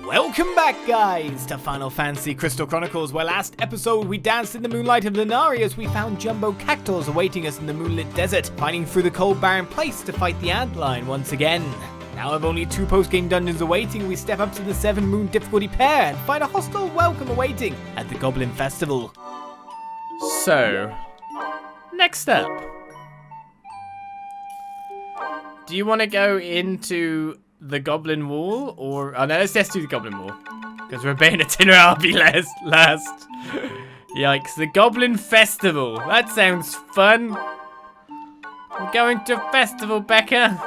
Welcome back, guys, to Final Fantasy Crystal Chronicles, where last episode we danced in the moonlight of Lanari as we found jumbo cactuars awaiting us in the moonlit desert, fighting through the cold barren place to fight the antlion once again. Now with only 2 post-game dungeons awaiting, we step up to the 7 moon difficulty pair and find a hostile welcome awaiting at the Goblin Festival. So, next up. Do you want to go into the Goblin Wall, or... Oh no, let's just do the Goblin Wall. Because we're paying a dinner RP last. Yikes, the Goblin Festival. That sounds fun. We're going to a festival, Becca.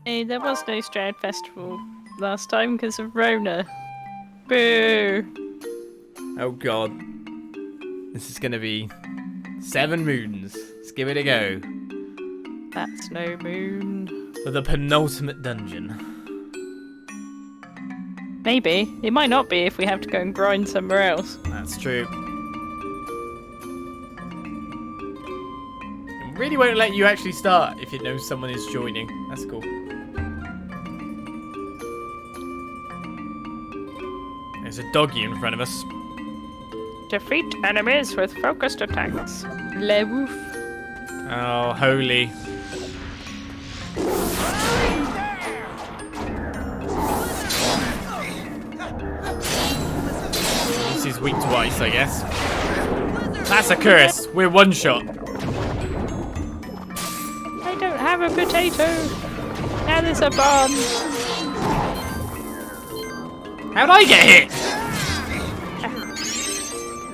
Hey, there was no Stroud Festival last time because of Rona. Boo! Oh god. This is going to be 7 moons. Let's give it a go. That's no moon. For the penultimate dungeon. Maybe. It might not be if we have to go and grind somewhere else. That's true. It really won't let you actually start if it knows someone is joining. That's cool. There's a doggy in front of us. Defeat enemies with focused attacks. Le woof. Oh, holy. This is weak to ice, I guess. That's a curse. We're one shot. I don't have a potato. Now there's a bomb. How'd I get hit?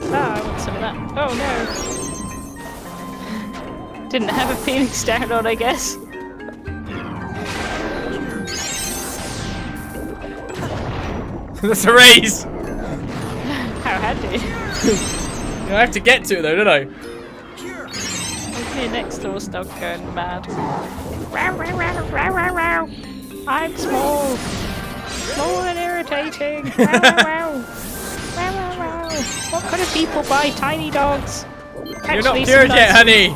I want some of that. Oh no. Didn't have a Phoenix down on, I guess. That's a raise. How handy. I have to get to it though, don't I? Okay, next door's dog going mad. Row, row, row, row, row, row. I'm small. Small and irritating. Row, row, row. Row, row, row. What kind of people buy tiny dogs? You're not cured yet, honey.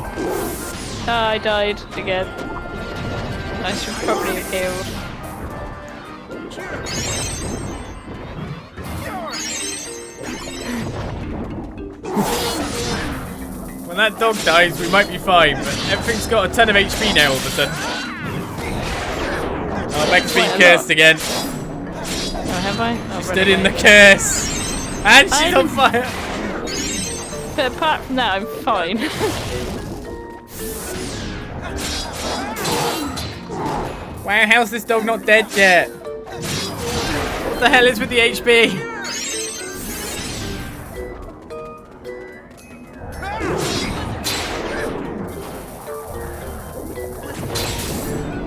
Oh, I died again. I should probably have healed. When that dog dies, we might be fine, but everything's got a ton of HP now all of a sudden. Oh, Becca's being cursed again. Oh, have I? Oh, She stood in the curse. And she's on fire. But apart from that, I'm fine. Wow, how's this dog not dead yet? What the hell is with the HP?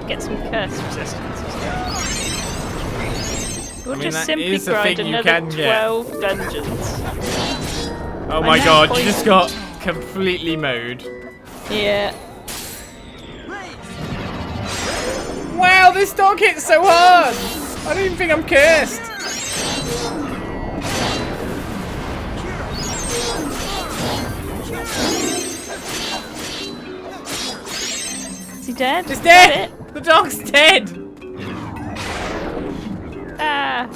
Get some curse resistance. We'll just that simply is a grind thing you another can get. 12 dungeons. Oh my god, you just got completely mowed. Yeah. Wow, this dog hits so hard! I don't even think I'm cursed. Is he dead? He's dead! The dog's dead! Ah!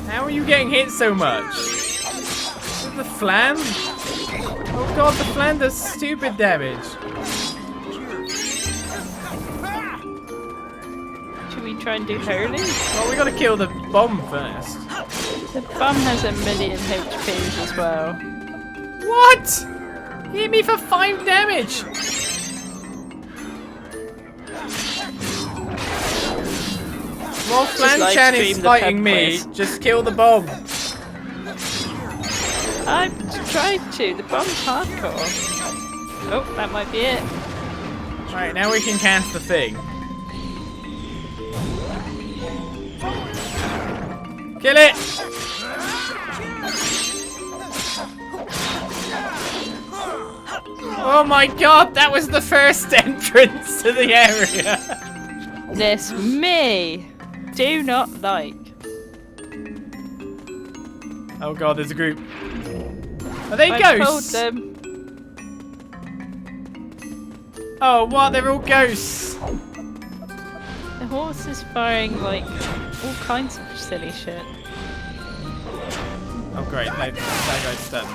How are you getting hit so much? Is it the flam? Oh god, the flam does stupid damage. Should we try and do holy? Well, we gotta kill the bomb first. The bomb has 1,000,000 HPs as well. What? He hit me for 5 damage. While Flan-chan is fighting me, just kill the bomb. I've tried to. The bomb's hardcore. Oh, that might be it. Right, now we can cast the thing. Kill it! Oh my god, that was the first entrance to the area! This me do not like. Oh god, there's a group. Are they I ghosts? told them. Oh, what? They're all ghosts. The horse is firing like all kinds of silly shit. Oh, great. That guy's stunned.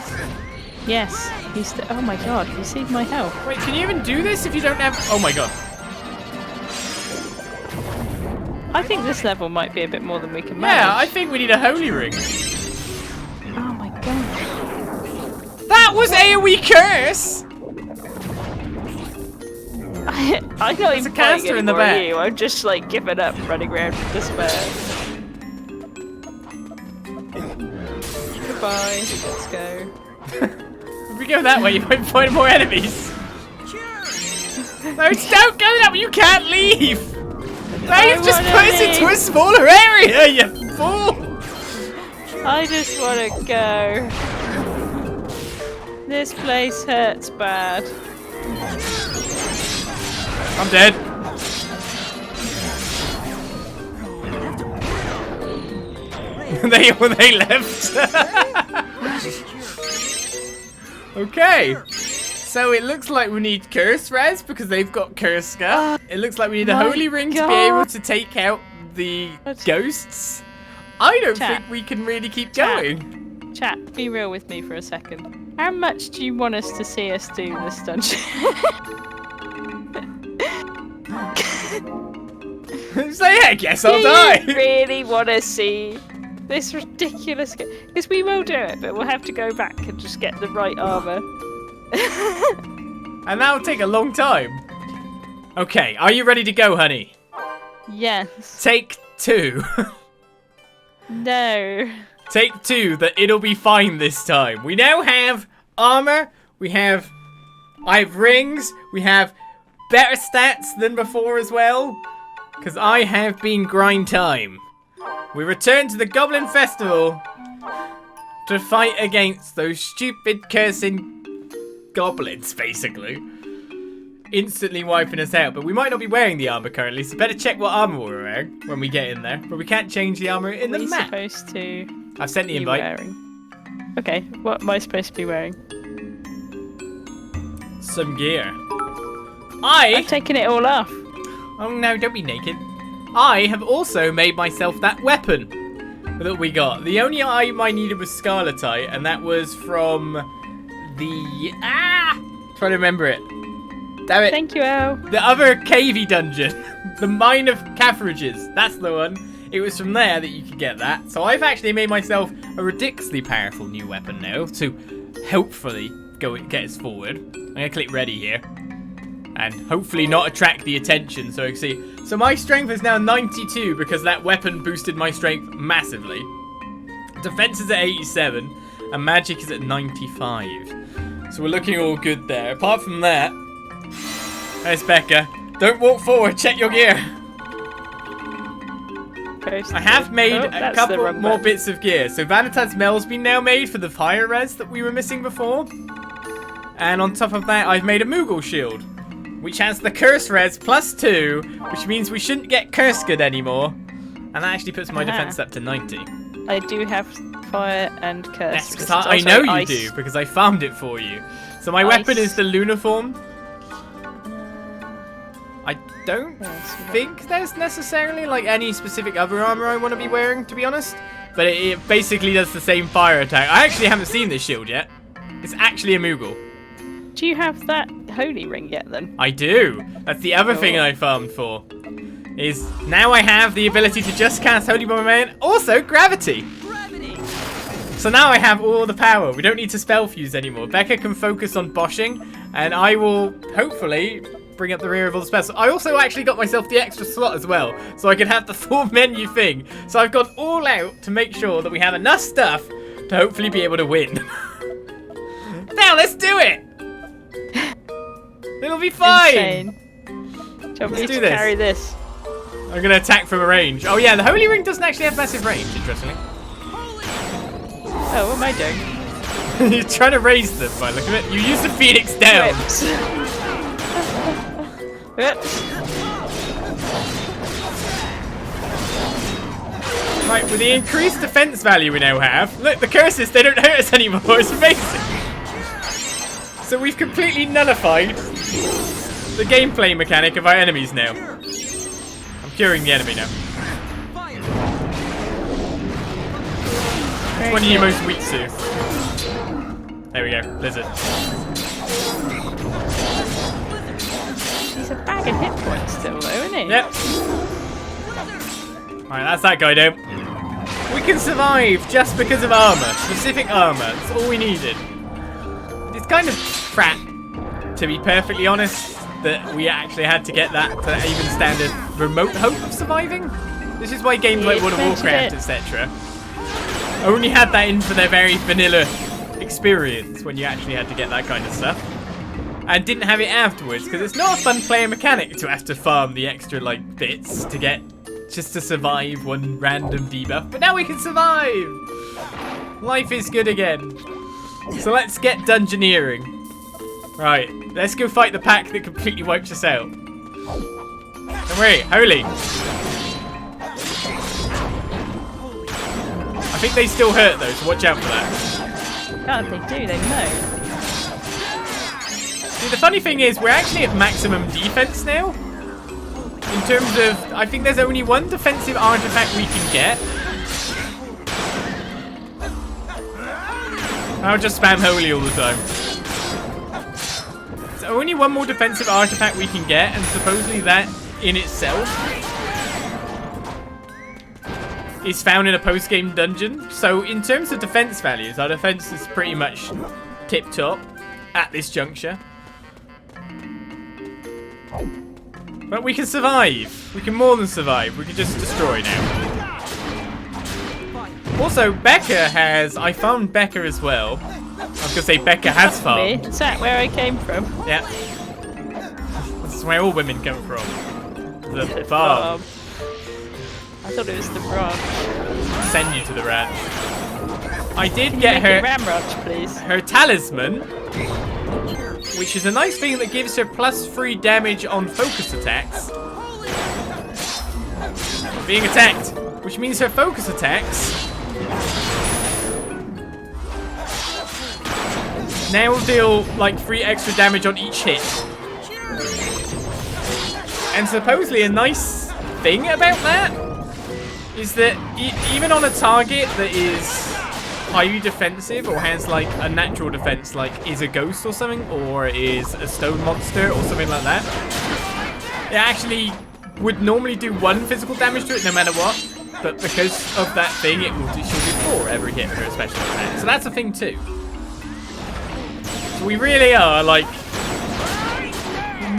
Yes, oh my god, you saved my health. Wait, can you even do this if you don't have... Oh my god. I think this level might be a bit more than we can manage. Yeah, I think we need a holy ring. Oh my god. That was AoE curse! I'm not even a caster in the back. you. I'm just like giving up running around in despair. Goodbye, let's go. If we go that way, you might find more enemies. No, don't go that way, you can't leave! No, you've just put us into a smaller area, you fool! I just want to go. This place hurts bad. I'm dead. they left. Okay. So it looks like we need curse res because they've got Kurska. It looks like we need a holy ring to be able to take out the ghosts. I don't think we can really keep going. Chat, be real with me for a second. How much do you want us to see us do this dungeon? So yeah, I guess I'll die. Do you really want to see this ridiculous? Because we will do it, but we'll have to go back and just get the right armor. And that'll take a long time. Okay, are you ready to go, honey? Yes. Take 2. No. Take 2, that it'll be fine this time. We now have armor, I have rings, we have better stats than before as well. Because I have been grind time. We return to the Goblin Festival to fight against those stupid cursing goblins, basically. Instantly wiping us out, but we might not be wearing the armor currently, so better check what armor we're wearing when we get in there. But we can't change the armor in the map. What are you supposed to I've sent the invite. Wearing? Okay, what am I supposed to be wearing? Some gear. I've taken it all off. Oh no, don't be naked. I have also made myself that weapon that we got. The only item I needed was Scarletite, and that was from the... Trying to remember it. Damn it. Thank you, Al. The other cavey dungeon. The Mine of Caffrages. That's the one. It was from there that you could get that. So I've actually made myself a ridiculously powerful new weapon now to hopefully get us forward. I'm going to click ready here. And hopefully not attract the attention, so you can see. So my strength is now 92 because that weapon boosted my strength massively. Defense is at 87 and magic is at 95. So we're looking all good there. Apart from that, there's Becca. Don't walk forward, check your gear. I have made a couple more bits of gear. So Vanitas Mel's been now made for the fire res that we were missing before. And on top of that, I've made a Moogle shield, which has the curse res +2, which means we shouldn't get curse good anymore. And that actually puts my defense up to 90. I do have fire and curse. Yes, because I know you do, because I farmed it for you. So my weapon is the lunar form. I don't think there's necessarily like any specific other armor I want to be wearing, to be honest. But it basically does the same fire attack. I actually haven't seen this shield yet. It's actually a Moogle. Do you have that holy ring yet then? I do. That's the other thing I farmed for. Is now I have the ability to just cast Holy Bomb and also gravity. So now I have all the power. We don't need to spell fuse anymore. Becca can focus on boshing, and I will hopefully bring up the rear of all the spells. I also actually got myself the extra slot as well, so I can have the full menu thing. So I've gone all out to make sure that we have enough stuff to hopefully be able to win. Now let's do it. It'll be fine. Insane. Do you want me to carry this? I'm gonna attack from a range. Oh yeah, the Holy Ring doesn't actually have massive range, interestingly. Oh, what am I doing? You're trying to raise them by looking at it. You use the Phoenix down. Right, with the increased defense value we now have, look, the curses, they don't hurt us anymore. It's amazing. So we've completely nullified the gameplay mechanic of our enemies now. I'm curing the enemy now. Which one are you most weak to? There we go, Lizard. He's a bag of hit points still though, isn't he? Yep. Alright, that's that guy down. We can survive just because of armor. Specific armor. That's all we needed. It's kind of crap, to be perfectly honest, that we actually had to get that to even stand a remote hope of surviving. This is why games like World of Warcraft, etc. only had that in for their very vanilla experience when you actually had to get that kind of stuff. And didn't have it afterwards, because it's not a fun player mechanic to have to farm the extra, like, bits to get, just to survive one random debuff. But now we can survive! Life is good again. So let's get dungeoneering. Right, let's go fight the pack that completely wipes us out. Don't worry, holy. I think they still hurt though, so watch out for that. God, they do, they know. See, the funny thing is, we're actually at maximum defense now. In terms of, I think there's only one defensive artifact we can get. I'll just spam holy all the time. There's only one more defensive artifact we can get, and supposedly that in itself is found in a post-game dungeon. So in terms of defense values, our defense is pretty much tip-top at this juncture. But we can survive. We can more than survive. We can just destroy now. Also, Becca has... I found Becca as well. I was going to say Becca has farmed. Is that where I came from? Yeah. This is where all women come from. The farm. I thought it was the branch. Send you to the ranch. I did get her... Ramrod, please. Her talisman, which is a nice thing that gives her +3 damage on focus attacks. Being attacked, which means her focus attacks now will deal like 3 extra damage on each hit. And supposedly a nice thing about that is that even on a target that is highly defensive or has like a natural defense, like is a ghost or something, or is a stone monster or something like that, it actually would normally do 1 physical damage to it no matter what, but because of that thing she'll do 4 every hit for a special attack. So that's a thing too. So we really are like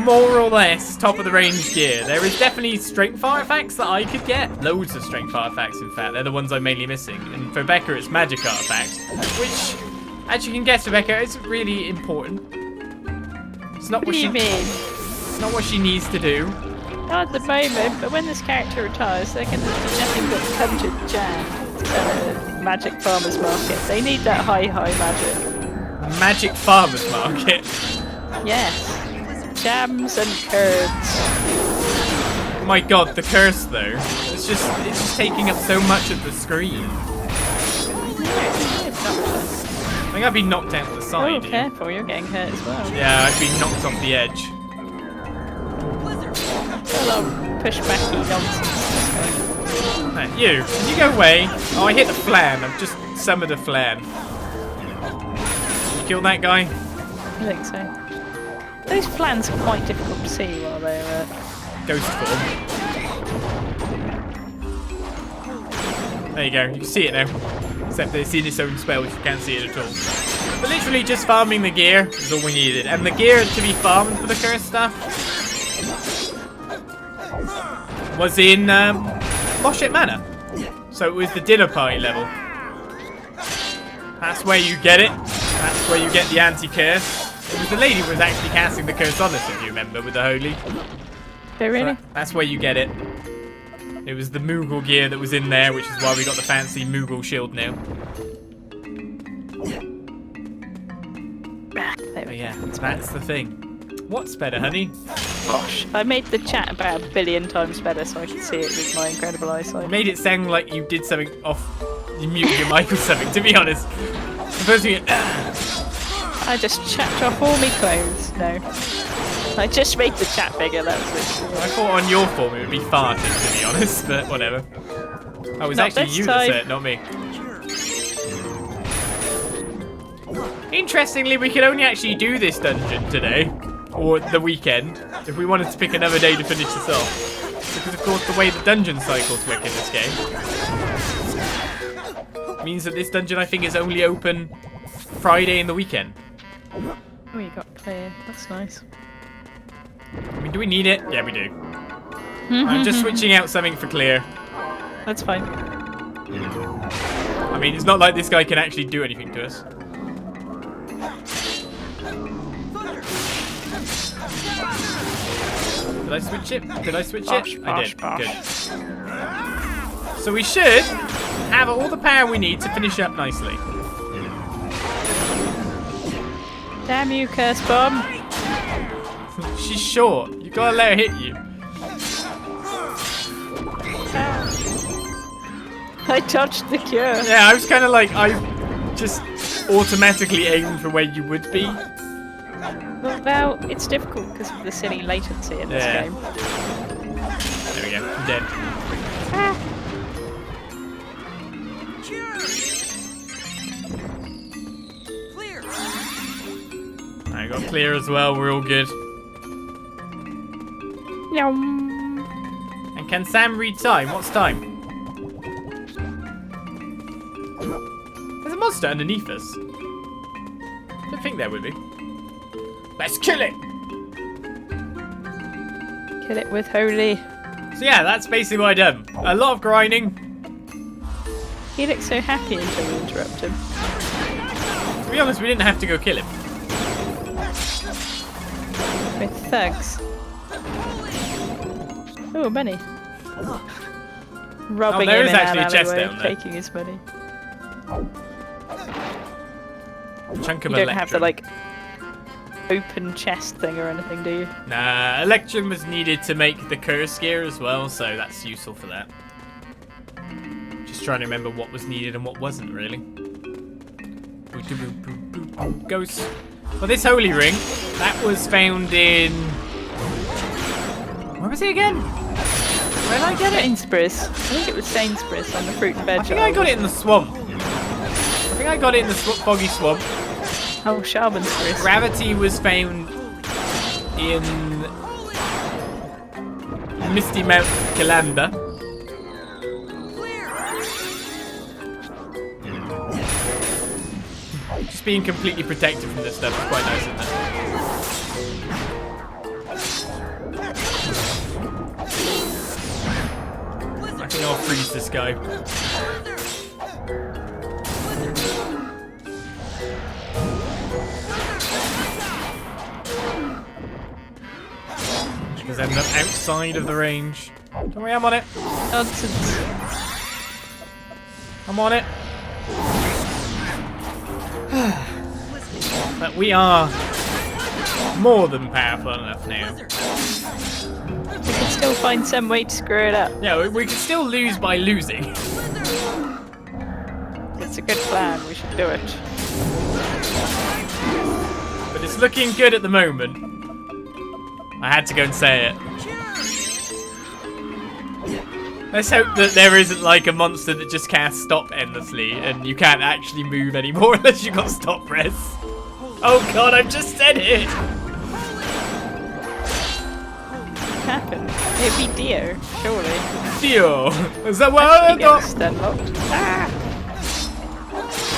more or less top of the range gear. There is definitely strength artifacts that I could get. Loads of strength artifacts, in fact. They're the ones I'm mainly missing. And for Becca, it's magic artifacts, which, as you can guess, Becca, is really important. It's not what she mean. It's not what she needs to do. Not at the moment, but when this character retires, they're going to do nothing but come to Jam, Magic Farmers Market. They need that high magic. Magic Farmers Market? Yes. Jams and curds. Oh my god, the curse though. It's just taking up so much of the screen. I think I've been knocked out to the side. Oh, careful, you're getting hurt as well. Yeah, I've been knocked off the edge. A lot of pushbacky nonsense. Hey, you go away. Oh, I hit the flan. I've just summoned a flan. You killed that guy? I think so. Those flans are quite difficult to see while they're ghost form. There you go. You can see it now. Except that it's in its own spell, which you can't see it at all. But literally just farming the gear is all we needed. And the gear to be farmed for the curse stuff was in Moshit Manor. So it was the dinner party level. That's where you get it. That's where you get the anti-curse. It was the lady who was actually casting the curse on us, if you remember, with the holy. Oh, really? So that's where you get it. It was the Moogle gear that was in there, which is why we got the fancy Moogle shield now. But yeah, that's the thing. What's better, honey? Gosh, I made the chat about 1 billion times better so I could see it with my incredible eyesight. You made it sound like you did something off. You muted your mic or something, to be honest. The first thing I just chapped off all my clothes. No. I just made the chat bigger, that was it. I thought on your form it would be farting, to be honest, but whatever. Oh, it was actually you that said it, not me. Interestingly, we can only actually do this dungeon today, or the weekend, if we wanted to pick another day to finish this off. Because, of course, the way the dungeon cycles work in this game means that this dungeon, I think, is only open Friday in the weekend. Oh, you got clear. That's nice. I mean, do we need it? Yeah, we do. I'm just switching out something for clear. That's fine. I mean, it's not like this guy can actually do anything to us. Did I switch it? Did I switch it? I did. Good. So we should have all the power we need to finish up nicely. Damn you, curse bomb. She's short. You gotta let her hit you. I dodged the cure. Yeah, I was kind of like, I just automatically aimed for where you would be. Well, it's difficult because of the silly latency in this game. There we go. I'm dead. Clear. I got clear as well. We're all good. Yum. And can Sam read time? What's time? There's a monster underneath us. I don't think there would be. Let's kill it! Kill it with holy. So yeah, that's basically what I done. A lot of grinding. He looks so happy until we interrupt him. To be honest, we didn't have to go kill him. With thugs. Oh, money. Robbing there him is in actually an a chest alleyway, down there. taking his money. Chunk of You don't have the, electrum. like, open chest thing or anything, do you? Nah, electrum was needed to make the curse gear as well, so that's useful for that. Just trying to remember what was needed and what wasn't, really. Ghost. Well, this holy ring, that was found in... Where was it again? Where did I get it? Sainsbury's. I think it was Sainsbury's on the fruit and veg. I think I got it in the swamp. I think I got it in the foggy swamp. Oh, Sharmansbury's. Gravity was found in Misty Mount Calanda. Just being completely protected from this stuff is quite nice, isn't it? I think I'll freeze this guy. Because I'm outside of the range. Don't worry, I'm on it. Nonsense. I'm on it. But we are more than powerful enough now. We can still find some way to screw it up. Yeah, we can still lose by losing. It's a good plan. We should do it. But it's looking good at the moment. I had to go and say it. Let's hope that there isn't like a monster that just can't stop endlessly and you can't actually move anymore unless you got stop press. Oh god, I've just said it! What happened? It'd be Dio, surely. Dio! Is that what He I got? gets unlocked. Ah!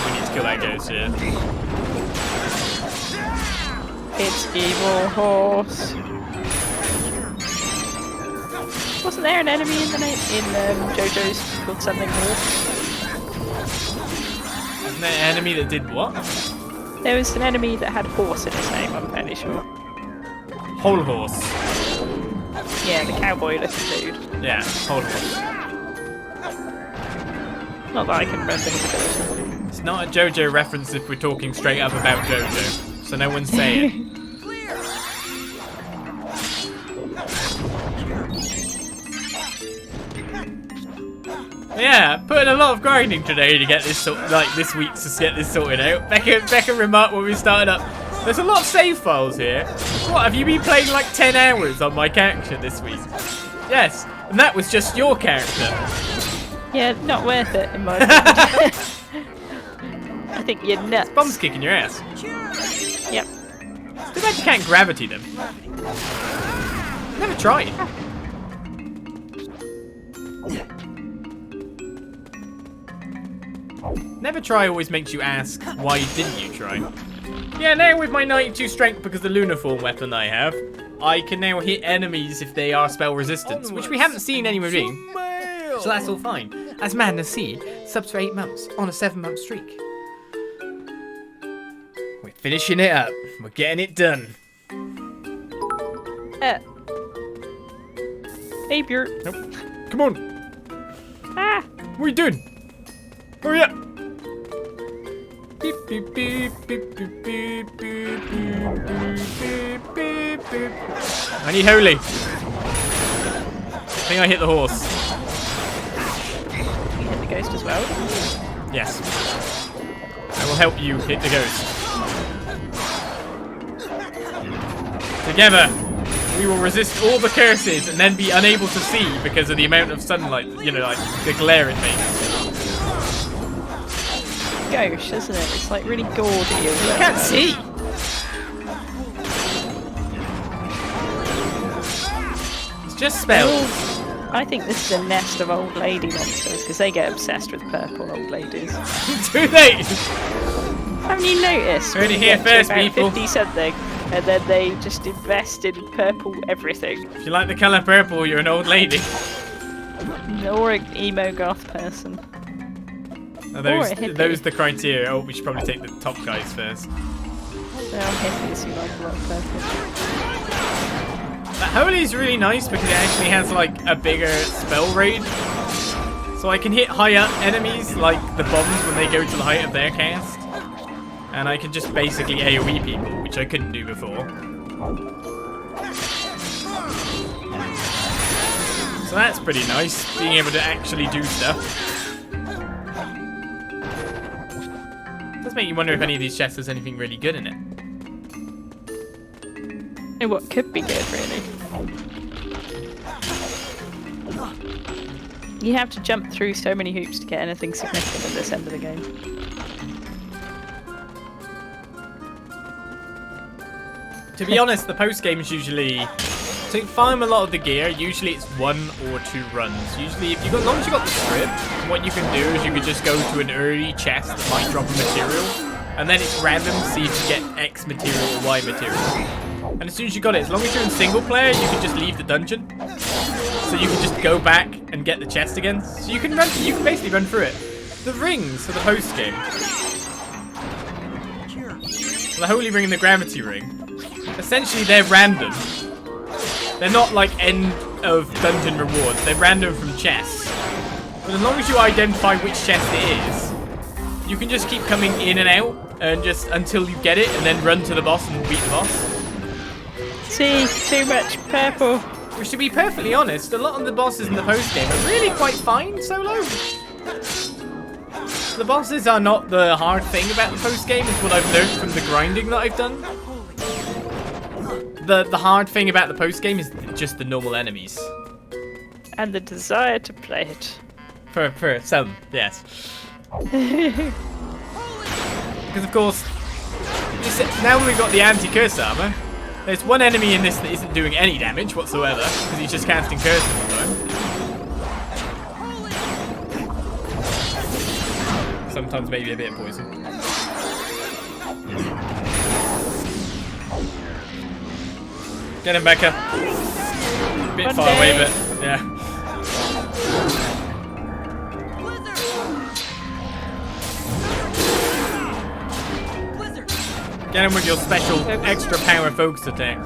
We need to kill that ghost, yeah. It's evil horse. Wasn't there an enemy in the name in JoJo's called something horse? Wasn't there an enemy that did what? There was an enemy that had horse in his name, I'm fairly sure. Whole horse. Yeah, the cowboy looking dude. Yeah, whole horse. Not that I can remember his ability. It's not a JoJo reference if we're talking straight up about JoJo. So no one's saying. Yeah, putting a lot of grinding today to get this this week to get this sorted out. Becca remarked when we started up, There's a lot of save files here. What, have you been playing like 10 hours on my character this week? Yes, and that was just your character. Yeah, not worth it in my opinion. I think you're nuts. Bomb's kicking your ass. Yep. Too bad you can't gravity them. Never tried. Never try always makes you ask, why didn't you try? Yeah, now with my 92 strength because the Lunaform weapon I have, I can now hit enemies if they are spell resistance, which we haven't seen anywhere doing. So that's all fine. As Madness C, subs for 8 months on a 7-month streak. We're finishing it up. We're getting it done. Hey, Bjort. Nope. Come on. Ah! What are you doing? Hurry up. Beep, beep, beep, beep, beep, beep, beep, beep, beep, beep. I need holy. I think I hit the horse. You hit the ghost as well? Yes. I will help you hit the ghost. Together, we will resist all the curses and then be unable to see because of the amount of sunlight, you know, like the glare it makes. Gauche, isn't it? It's like really gaudy. You can't see. It's just spells. I think this is a nest of old lady monsters because they get obsessed with purple old ladies. Do they? Haven't you noticed? Heard it here first, people. 50 something, and then they just invest in purple everything. If you like the colour purple, you're an old lady. Or an emo goth person. Are those the criteria? Oh, we should probably take the top guys first. They're all hippies who like a lot of purple. That holy is really nice because it actually has like a bigger spell range. So I can hit high up enemies like the bombs when they go to the height of their cast. And I can just basically AoE people, which I couldn't do before. So that's pretty nice, being able to actually do stuff. Does make you wonder if any of these chests has anything really good in it. And what could be good, really? You have to jump through so many hoops to get anything significant at this end of the game. To be honest, the post game is usually to farm a lot of the gear. Usually it's 1 or 2 runs. Usually, if you got, as long as you got the script, what you can do is you could just go to an early chest that might drop a material, and then it's random to see if you get X material or Y material. And as soon as you got it, as long as you're in single player, you can just leave the dungeon. So you can just go back and get the chest again. So you can run. You can basically run through it. The rings for the post game. The holy ring and the gravity ring. Essentially, they're random. They're not like end of dungeon rewards. They're random from chests. But as long as you identify which chest it is, you can just keep coming in and out and just until you get it and then run to the boss and beat the boss. See, too much purple. Which, to be perfectly honest, a lot of the bosses in the post game are really quite fine solo. The bosses are not the hard thing about the post game. It's what I've learned from the grinding that I've done. The hard thing about the post game is just the normal enemies. And the desire to play it. For some, yes. Because of course, now we've got the anti-curse armor. There's one enemy in this that isn't doing any damage whatsoever because he's just casting curse all the time. Sometimes maybe a bit of poison. Get him, Becca. A bit far away, but yeah. Get him with your special extra power focus attack.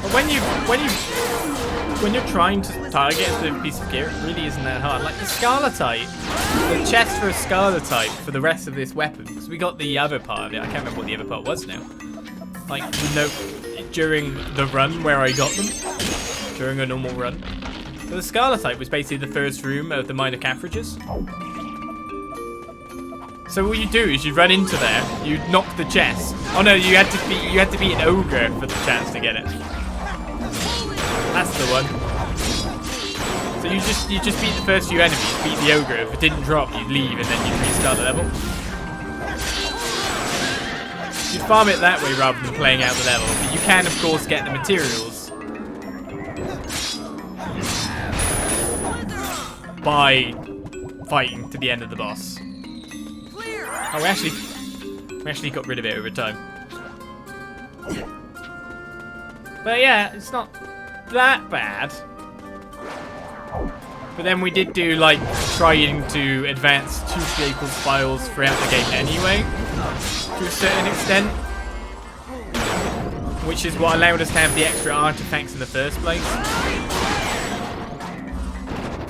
But when you're trying to target a piece of gear, it really isn't that hard. Like the Scarletite, the chest for a Scarletite for the rest of this weapon, because we got the other part of it. I can't remember what the other part was now. Like, during the run where I got them, during a normal run. So the Scarletite was basically the first room of the Minor Caphrages. So what you do is you run into there, you knock the chest. Oh no, you had to be an ogre for the chance to get it. That's the one. So you just beat the first few enemies, beat the ogre. If it didn't drop, you'd leave and then you'd restart the level. You'd farm it that way rather than playing out the level, but you can of course get the materials by fighting to the end of the boss. Oh, we actually got rid of it over time. But yeah, it's not that bad. But then we did do like trying to advance 2 vehicles files throughout the game anyway, to a certain extent. Which is what allowed us to have the extra artifacts in the first place.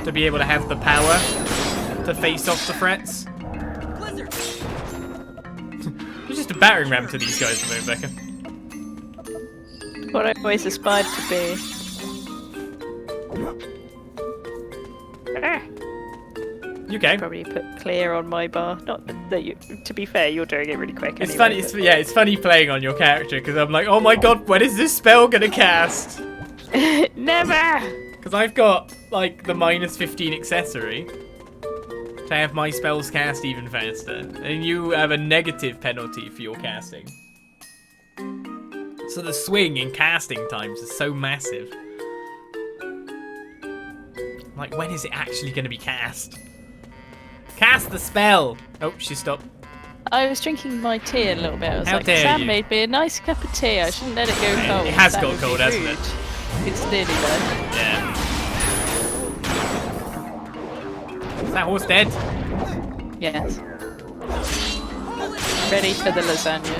To be able to have the power to face off the threats. You're just a battering ram to these guys, though, Becca. What I always aspired to be. You okay? Probably put clear on my bar. Not that you. To be fair, you're doing it really quick. It's anyway, funny. It's funny playing on your character because I'm like, oh my god, when is this spell gonna cast? Never. Because I've got like the -15 accessory to have my spells cast even faster, and you have a negative penalty for your casting. So the swing in casting times is so massive. Like, when is it actually going to be cast? Cast the spell! Oh, she stopped. I was drinking my tea a little bit. I was How like, dare Sam you. made me a nice cup of tea. I shouldn't let it go cold. It has That got would be cold, hasn't rude. it? It's nearly there. Yeah. Is that horse dead? Yes. Ready for the lasagna.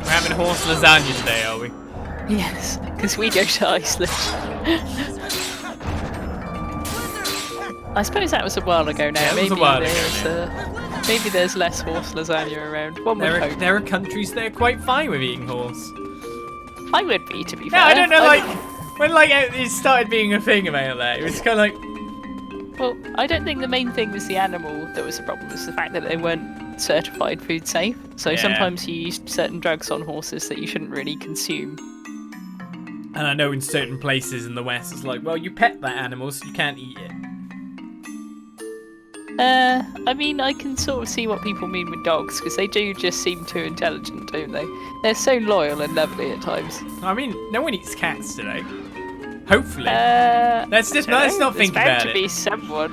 We're having horse lasagna today, are we? Yes, because we go to Iceland. I suppose that was a while ago now. Yeah, it was maybe a while ago, maybe there's less horse lasagna around. One would hope. There are countries that are quite fine with eating horse. I would be, to be No, fair. I don't know, like, when like it started being a thing about that, it was kind of like... Well, I don't think the main thing was the animal that was the problem. It was the fact that they weren't certified food safe. So Yeah. sometimes you used certain drugs on horses that you shouldn't really consume. And I know in certain places in the West, it's like, well, you pet that animal, so you can't eat it. I mean, I can sort of see what people mean with dogs, because they do just seem too intelligent, don't they? They're so loyal and lovely at times. I mean, no one eats cats today. Hopefully. Let's not think about to it. be someone.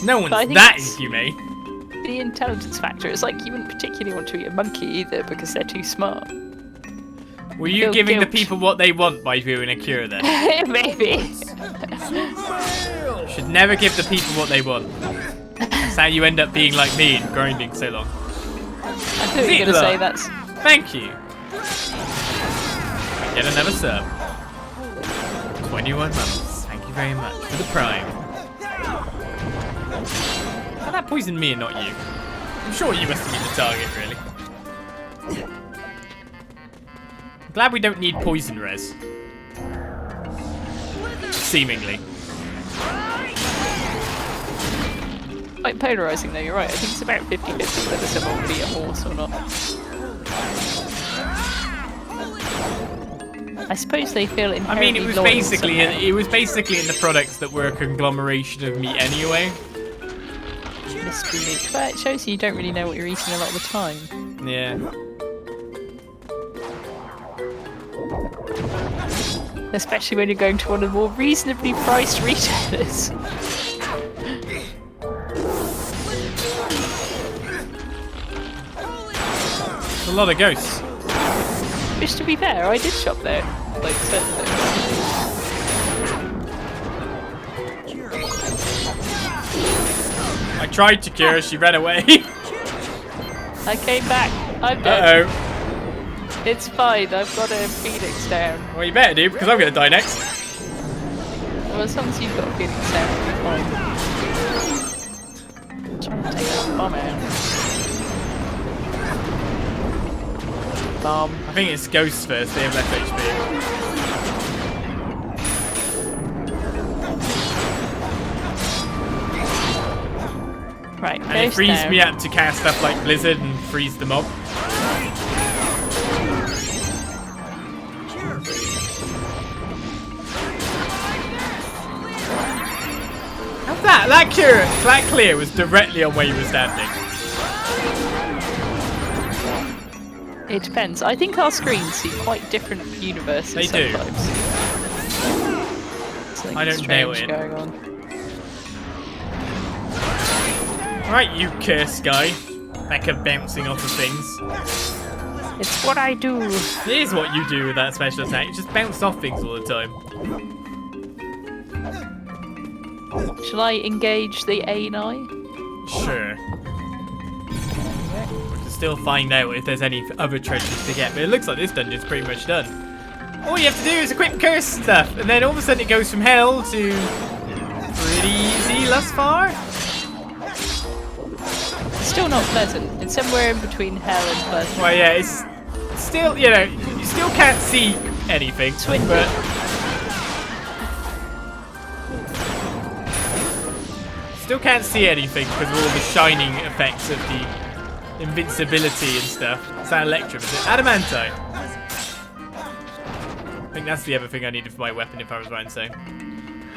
No one's But I think that it's- inhumane. The intelligence factor, it's like you wouldn't particularly want to eat a monkey either, because they're too smart. Were you feel giving the guilt. people what they want by doing a cure then? Maybe. Should never give the people what they want. That's how you end up being like me and grinding so long. I thought you were going to say that's... Thank you. Get another sub. 21 months. Thank you very much for the prime. How that poisoned me and not you? I'm sure you must have been the target, really. I'm glad we don't need poison res. Seemingly. quite polarising though, you're right. I think it's about 50-50 whether someone will be a horse or not. I suppose they feel inherently I mean, it was loyal basically somehow. in the products that were a conglomeration of meat anyway. Mystery meat. But it shows you don't really know what you're eating a lot of the time. Yeah. Especially when you're going to one of the more reasonably priced retailers. There's a lot of ghosts. Which, to be fair, I did shop there. Like, certain things. I tried to cure her, she ran away. I came back. I'm dead. Uh-oh. It's fine. I've got a Phoenix down. Well, you better do, because I'm going to die next. Well, as long as you've got a Phoenix down, it'll be fine. I'm trying to take that bomb out. Bomb. I think it's ghosts first, they have less HP. Right, And it frees me up to cast stuff like Blizzard and freeze the mob. That clear was directly on where you were standing. It depends. I think our screens see quite different universes They do. sometimes. I don't nail it. Going on. Right, you cursed guy. Becca bouncing off of things. It's what I do. Here's what you do with that special attack. You just bounce off things all the time. Shall I engage the Ani? Sure. We can still find out if there's any other treasures to get, but it looks like this dungeon's pretty much done. All you have to do is equip curse stuff, and then all of a sudden it goes from hell to pretty easy thus far. It's still not pleasant. It's somewhere in between hell and pleasant. Well, yeah, it's still, you know, you still can't see anything, but still can't see anything because of all the shining effects of the invincibility and stuff. It's that electrum, is it? Adamantite. I think that's the other thing I needed for my weapon, if I was right in saying.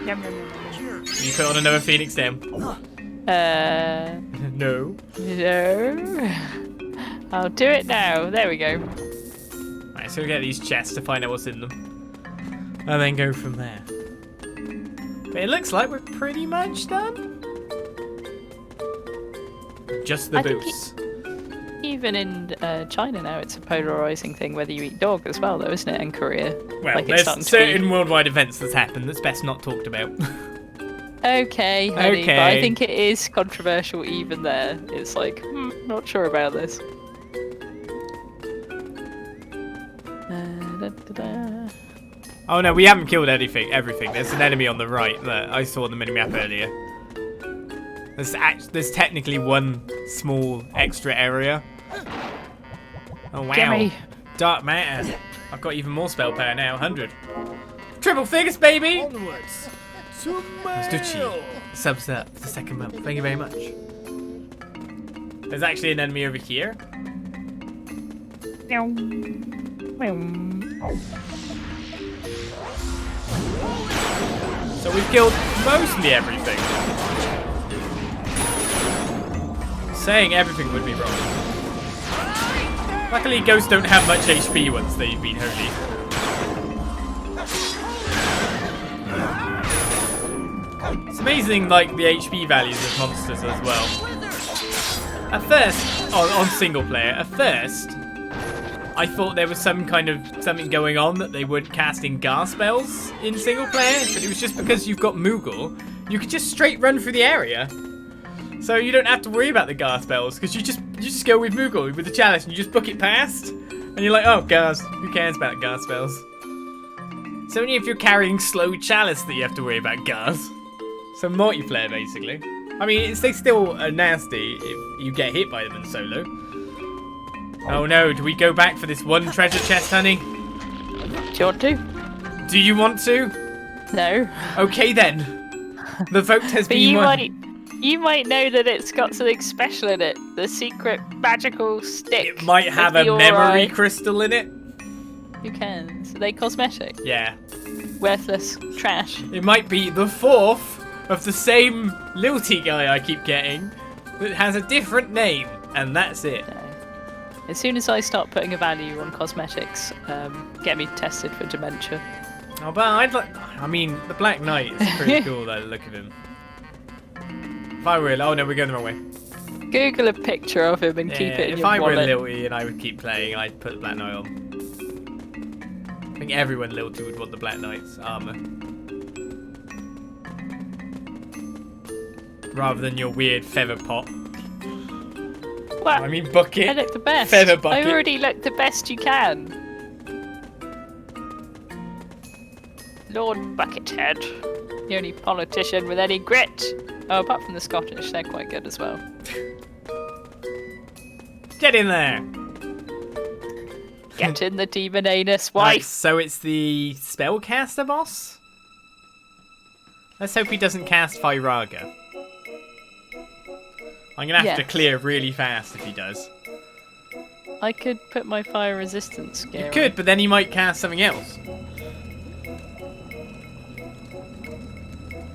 You put on another Phoenix down. No. No. I'll do it now. There we go. Right, so we'll get these chests to find out what's in them. And then go from there. But it looks like we're pretty much done. Just the boots. Even in China now, it's a polarizing thing whether you eat dog as well, though, isn't it? And Korea. Well, like there's certain worldwide events that's happened that's best not talked about. Okay, honey, Okay. but I think it is controversial even there. It's like, not sure about this. Oh no, we haven't killed everything. There's an enemy on the right. Look, I saw the minimap earlier. There's technically one small extra area. Oh wow. Gimme. Dark matter. I've got even more spell power now, 100. Triple figures, baby! Onwards to Stucci, subs up for the second month. Thank you very much. There's actually an enemy over here. So we've killed mostly everything. Saying everything would be wrong. Luckily, ghosts don't have much HP once they've been holy. It's amazing, like, the HP values of monsters as well. At first, on single player, at first, I thought there was some kind of something going on that they weren't casting Gar spells in single player, but it was just because you've got Moogle, you could just straight run through the area. So you don't have to worry about the Gar spells, because you just go with Moogle, with the chalice, and you just book it past, and you're like, oh, Gars, who cares about Gar spells? It's only if you're carrying slow chalice that you have to worry about Gars. So multiplayer, basically. I mean, they still are nasty if you get hit by them in solo. Oh no, do we go back for this one treasure chest, honey? Do you want to? Do you want to? No. Okay then. The vote has But been won. you might know that it's got something special in it. The secret magical stick. It might have with a the memory aura. crystal in it. You can. So they cosmetic. Yeah. Worthless. Trash. It might be the fourth of the same lilty guy I keep getting that has a different name, and that's it. No. As soon as I start putting a value on cosmetics, get me tested for dementia. Oh, but I mean, the Black Knight is pretty cool, though, look at him. If I were, oh no, we're going the wrong way. Google a picture of him and keep it in if your I were wallet. Lilty and I would keep playing, I'd put the Black Knight on. I think everyone Lilty would want the Black Knight's armor. Rather than your weird feather pot. What? I mean bucket. I look the best. Feather bucket. I already look the best you can. Lord Buckethead. The only politician with any grit. Oh, apart from the Scottish, they're quite good as well. Get in there. Get in the demon anus, Right, wife. so it's the spellcaster boss? Let's hope he doesn't cast Vairaga. I'm gonna have to Yes. clear really fast if he does. I could put my fire resistance scare You could, but then he might cast something else.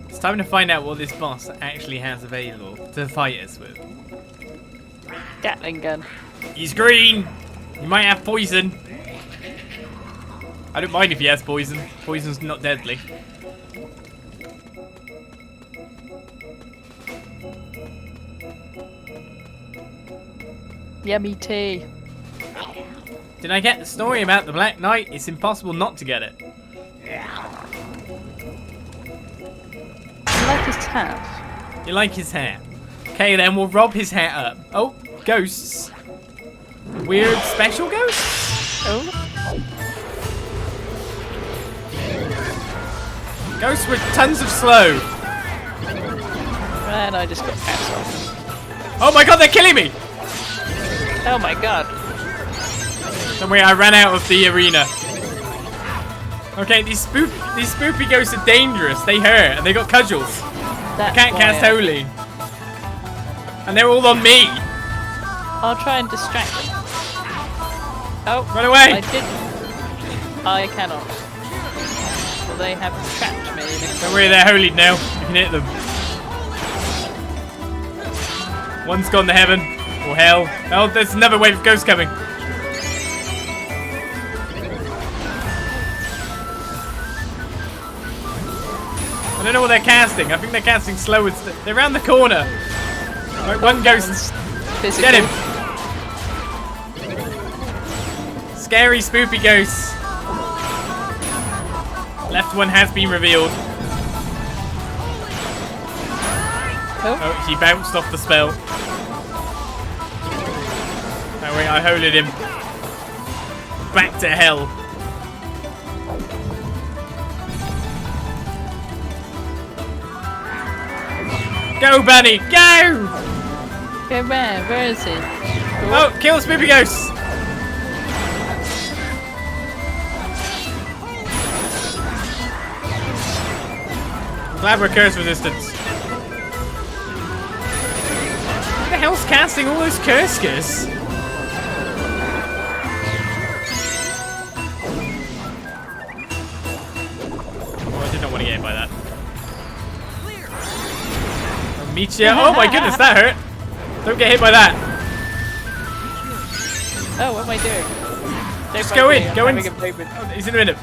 It's time to find out what this boss actually has available to fight us with. Gatling gun. He's green! He might have poison. I don't mind if he has poison. Poison's not deadly. Yummy tea. Did I get the story about the Black Knight? It's impossible not to get it. I like his hat. You like his hat? Okay, then we'll rob his hat up. Oh, ghosts. Weird special ghosts? Oh. Ghosts with tons of slow. And I just got cast off. Oh my god, they're killing me! Oh my god. Don't worry, I ran out of the arena. Okay, these spoopy ghosts are dangerous. They hurt, and they got cudgels. That's Can't why cast holy. And they're all on me. I'll try and distract them. Oh, Run away! I didn't. I cannot. Well, they have trapped me. Don't worry, they're holy now. You can hit them. One's gone to heaven. Or hell. Oh, there's another wave of ghosts coming. I don't know what they're casting. I think they're casting slow and they're around the corner. Right, one ghost. Physical. Get him. Scary, spoopy ghosts. Left one has been revealed. Oh, he bounced off the spell. Oh wait, I holed him. Back to hell. Go, Bunny, go! Go where? Where is he? Oh, kill spoopy ghosts! Glad we're curse resistance. Who the hell's casting all those curses? Oh, I did not want to get hit by that. I'll meet ya. Oh my goodness, that hurt. Don't get hit by that. Oh, what am I doing? Just go in. Go in. Oh, he's in a minute.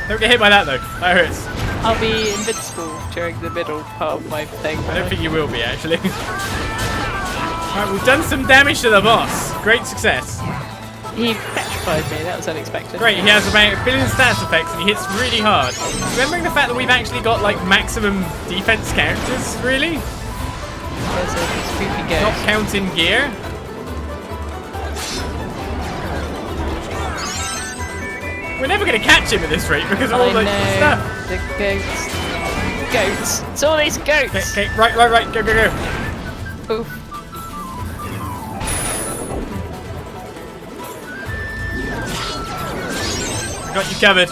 Don't get hit by that though. That hurts. I'll be invincible during the middle part of my thing. I don't think you will be, actually. Alright, we've done some damage to the boss. Great success. He petrified me, that was unexpected. Great, he has about 1 billion stats effects and he hits really hard. Remembering the fact that we've actually got, like, maximum defense characters, really? There's a spooky ghost. Not counting gear. We're never going to catch him at this rate because of all the stuff. The goats. Goats. It's all these goats. Okay, right. Go. Oof. Got you covered.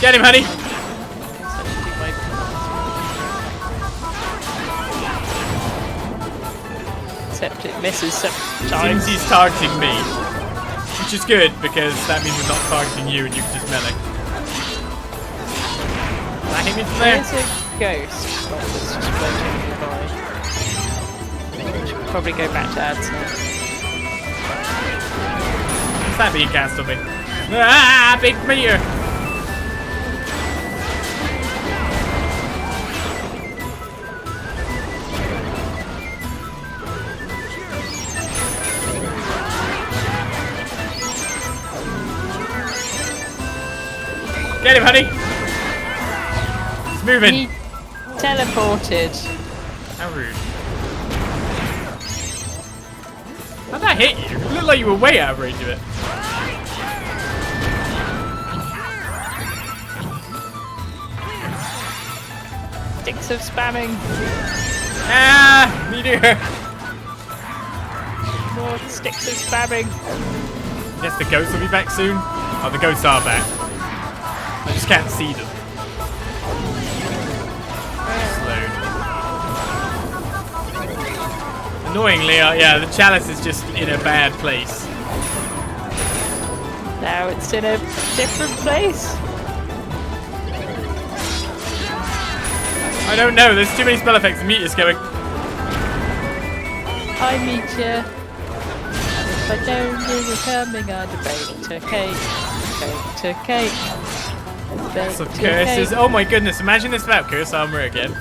Get him, honey. Except it misses Seems sometimes. he's targeting me. Which is good, because that means we're not targeting you and you can just melee. That hit me from there? There's a ghost that's just floating nearby. Should probably go back to ads now. What's that being cast on me? Ah, big meteor! Get him, honey! He's moving! He teleported. How rude. How'd that hit you? It looked like you were way out of range of it. Sticks of spamming. Ah! Meteor! More sticks of spamming. Guess the ghosts will be back soon. Oh, the ghosts are back. I just can't see them. Slow. Annoyingly, yeah, the chalice is just in a bad place. Now it's in a different place. I don't know, there's too many spell effects. Meteor's going. I meet ya. If I don't do the coming, I'd bake a cake. Bake a cake. Lots of curses. Oh my goodness, imagine this without curse armor again.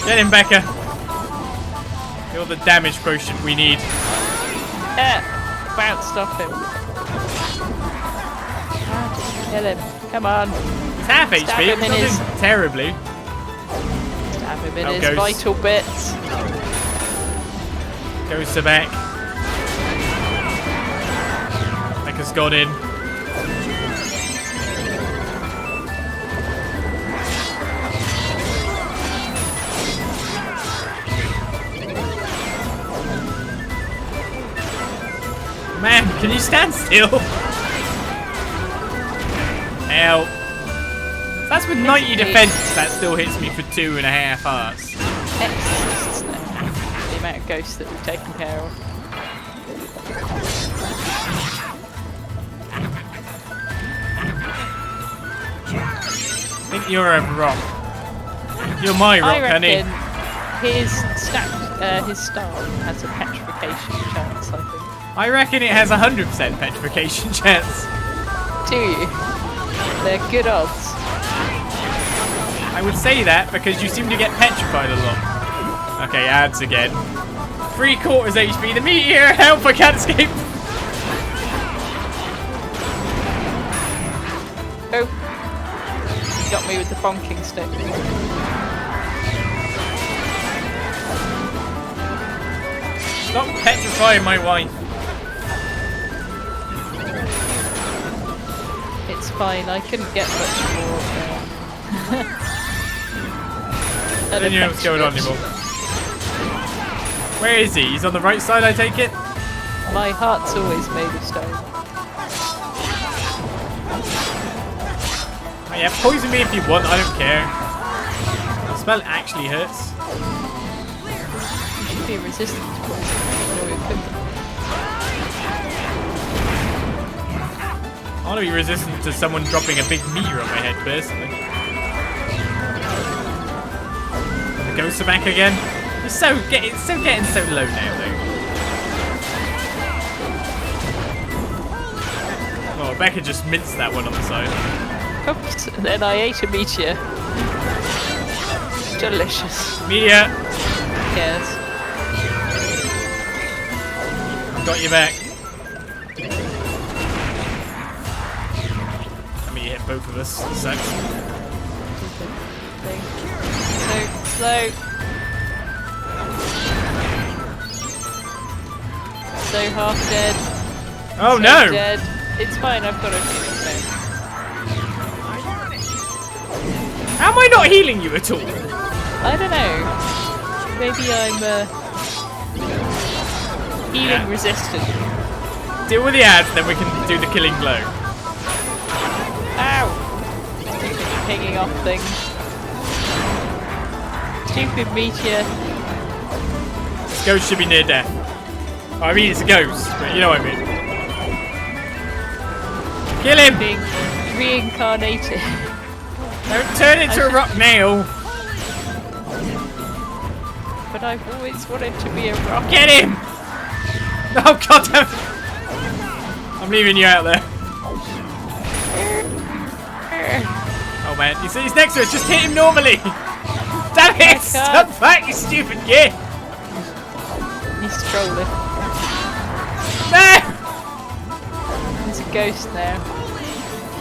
Get him, Becca. You're the damage quotient we need. Bounced off him. Kill him. Come on. He's half Stab HP. him in his... terribly. Stab him in his Ghost. vital bits. Goes to back. Becca's got in. Man, can you stand still? Hell. That's with 90 defense. That still hits me for 2.5 hearts. Exorcists now. The amount of ghosts that we've taken care of. I think you're a rock. You're my rock, I reckon honey. his star has a petrification chance, I think. I reckon it has 100% petrification chance. Do you? They're good odds. I would say that because you seem to get petrified a lot. Okay, ads again. 3/4 HP. The meteor! Help! I can't escape! Oh. You got me with the bonking stick. Stop petrifying my wife. It's fine, I couldn't get much more. I don't know what's going on anymore. Where is he? He's on the right side, I take it? My heart's always made of stone. Oh yeah, poison me if you want, I don't care. The spell actually hurts. You should be resistant to poison. No, it couldn't. I want to be resistant to someone dropping a big meteor on my head, personally. The ghosts are back again. It's getting so low now, though. Oh, Becca just minced that one on the side. Oops, then I ate a meteor. Delicious. Meteor! Yes. Got you back. I mean, you hit both of us. Sucks. Slow. So half dead. Oh So no! Dead. It's fine, I've got a healing thing. How am I not healing you at all? I don't know. Maybe I'm healing resistant. Deal with the ads, then we can do the killing blow. Ow! Pinging off things. Stupid meteor. This ghost should be near death. Oh, I mean, it's a ghost, but you know what I mean. Kill him! Being reincarnated. Don't turn into a rock now! But I've always wanted to be a rock. Get him! Oh god damn it. I'm leaving you out there. Oh man, you see he's next to us, just hit him normally! Damn it! Stop back, you stupid git! He's trolling. No! He's a ghost now.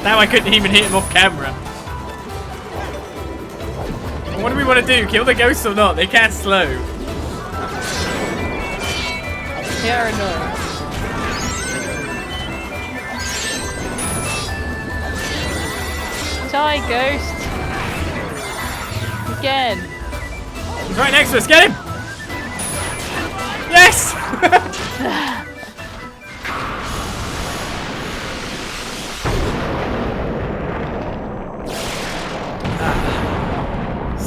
Now I couldn't even hit him off camera. What do we want to do? Kill the ghosts or not? They can't slow. They are annoying. Die, ghost! Again! He's right next to us, get him! Yes!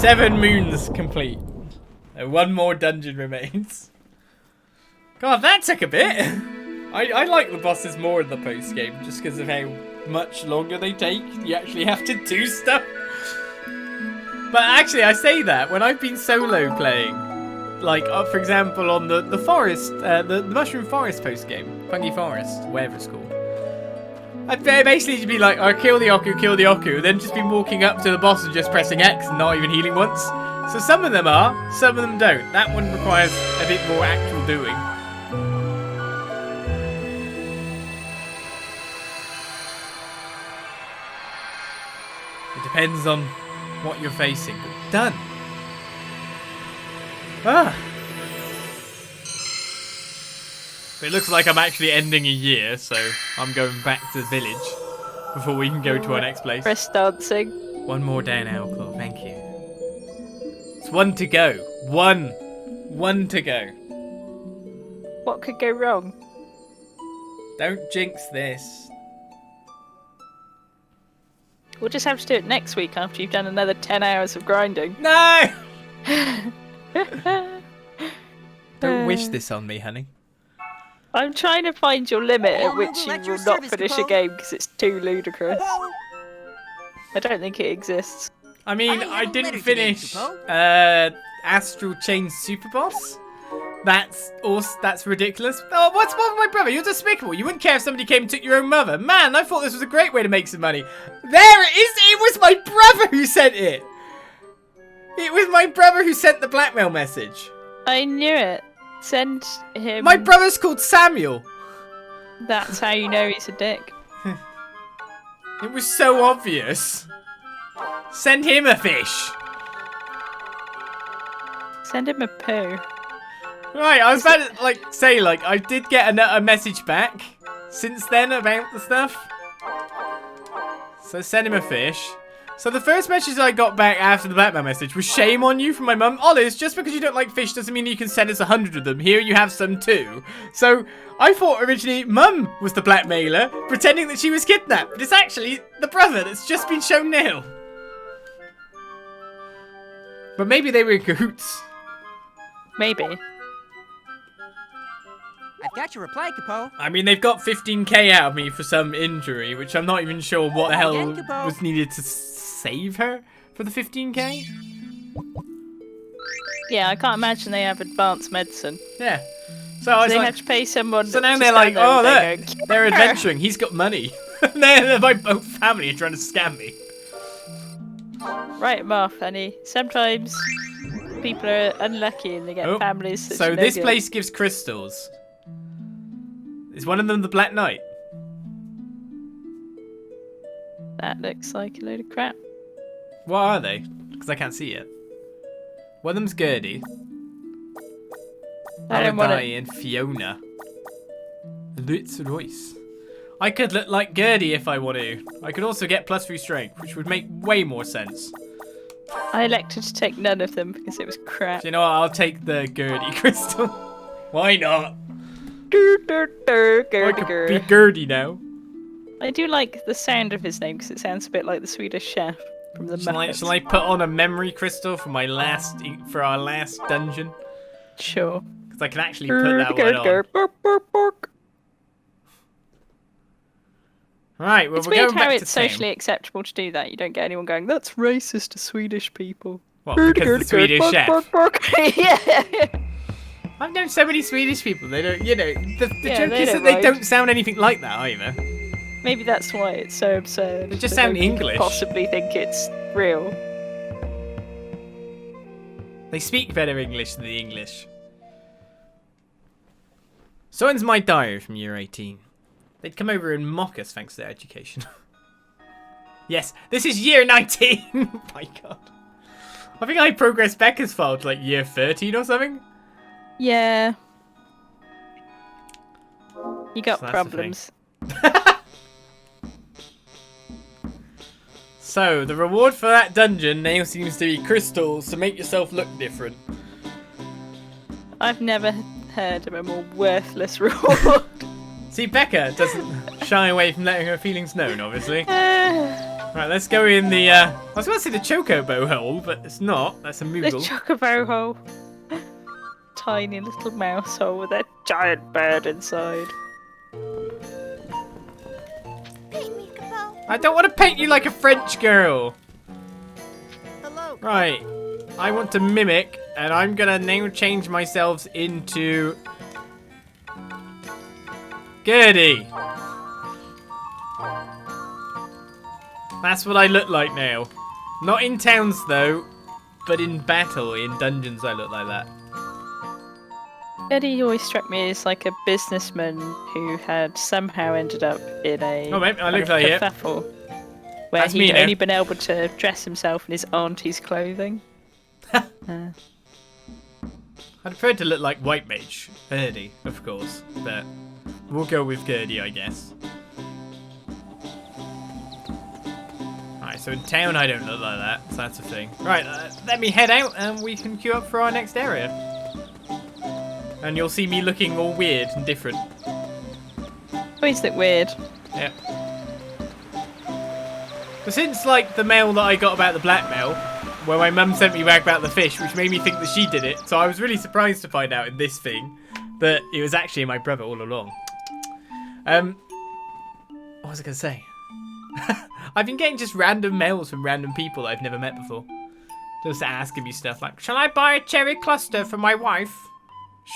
7 moons complete. And 1 more dungeon remains. God, that took a bit. I like the bosses more in the post game, just because of how much longer they take. You actually have to do stuff. But actually, I say that when I've been solo playing, like for example on the forest, the mushroom forest post game, fungi forest, whatever it's called. I'd basically just be like, I kill the Oku, then just be walking up to the boss and just pressing X and not even healing once. So some of them are, some of them don't. That one requires a bit more actual doing. It depends on what you're facing. Done. Ah. It looks like I'm actually ending a year, so I'm going back to the village before we can go to our next place. Press dancing. 1 more down, Owlclaw, thank you. It's 1 to go. 1 to go. What could go wrong? Don't jinx this. We'll just have to do it next week after you've done another 10 hours of grinding. No! Don't wish this on me, honey. I'm trying to find your limit at which you will not finish a game because it's too ludicrous. I don't think it exists. I mean, I didn't finish Astral Chain Super Boss. That's ridiculous. Oh, what's wrong with my brother? You're despicable. You wouldn't care if somebody came and took your own mother. Man, I thought this was a great way to make some money. There it is. It was my brother who sent it. It was my brother who sent the blackmail message. I knew it. Send him... My brother's called Samuel. That's how you know he's a dick. It was so obvious. Send him a fish. Send him a poo. Right, I was about to say I did get a message back since then about the stuff. So send him a fish. So the first message I got back after the blackmail message was shame on you from my mum. Oliz, just because you don't like fish doesn't mean you can send us 100 of them. Here you have some too. So I thought originally mum was the blackmailer, pretending that she was kidnapped. But it's actually the brother that's just been shown nil. But maybe they were in cahoots. Maybe. I've got your reply, Capo. I mean, they've got 15k out of me for some injury, which I'm not even sure what the hell was needed to save her for the 15k. Yeah, I can't imagine they have advanced medicine. Yeah. So I was they like, have to pay someone. so now they're like, oh look, they're adventuring. He's got money. My both family are trying to scam me. Write him off, honey. Sometimes people are unlucky and they get families. So this place gives crystals. Is one of them the Black Knight? That looks like a load of crap. What are they? Because I can't see it. One of them's Gertie. I don't want and Fiona. Lutz Royce. I could look like Gertie if I want to. I could also get +3 strength, which would make way more sense. I elected to take none of them because it was crap. Do you know what? I'll take the Gertie crystal. Why not? I could be Gertie now. I do like the sound of his name because it sounds a bit like the Swedish chef from the Muppets. Shall I put on a memory crystal for our last dungeon? Sure. Because I can actually put that one on. Right, well, it's we're weird going how back it's to socially acceptable to do that. You don't get anyone going, that's racist to Swedish people. What, because the Swedish chef? Yeah. I've known so many Swedish people. They don't, the joke they is that don't they mind. don't sound anything like that either. Maybe that's why it's so absurd. They just They sound don't English. Possibly think it's real. They speak better English than the English. So ends my diary from year 18. They'd come over and mock us thanks to their education. Yes, this is year 19! Oh my god. I think I progressed Becca's file to like year 13 or something. Yeah. You got So that's the problems. So, the reward for that dungeon now seems to be crystals to make yourself look different. I've never heard of a more worthless reward. See, Becca doesn't shy away from letting her feelings known, obviously. Right, let's go in the, I was going to say the chocobo hole, but it's not. That's a The Moogle. chocobo hole. Tiny little mouse hole with a giant bird inside. Paint me, Capo. I don't want to paint you like a French girl. Hello. Right, I want to mimic, and I'm going to now change myself into... Gertie. That's what I look like now. Not in towns, though, but in battle, in dungeons, I look like that. Eddie always struck me as like a businessman who had somehow ended up in a Oh, mate, I look kind like of it. kerfuffle where That's me he'd now. only been able to dress himself in his auntie's clothing. I'd prefer to look like White Mage. Gertie, of course, but we'll go with Gertie, I guess. Alright, so in town I don't look like that, so that's a thing. Right, let me head out and we can queue up for our next area. And you'll see me looking all weird and different. Always look weird. Yeah. But since, like, the mail that I got about the blackmail, where my mum sent me back about the fish, which made me think that she did it, so I was really surprised to find out in this thing that it was actually my brother all along. What was I going to say? I've been getting just random mails from random people that I've never met before. Just asking me stuff like, shall I buy a cherry cluster for my wife?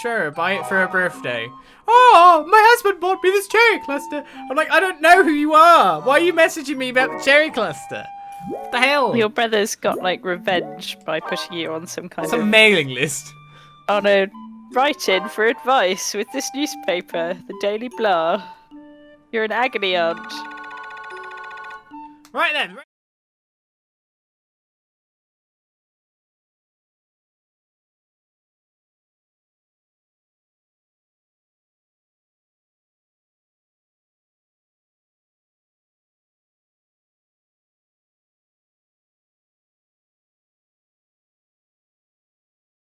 Sure, buy it for her birthday. Oh, my husband bought me this cherry cluster. I'm like, I don't know who you are. Why are you messaging me about the cherry cluster? What the hell? Your brother's got like revenge by putting you on some kind Some of mailing list. on a write-in for advice with this newspaper, the Daily Blah. You're an agony aunt. Right then.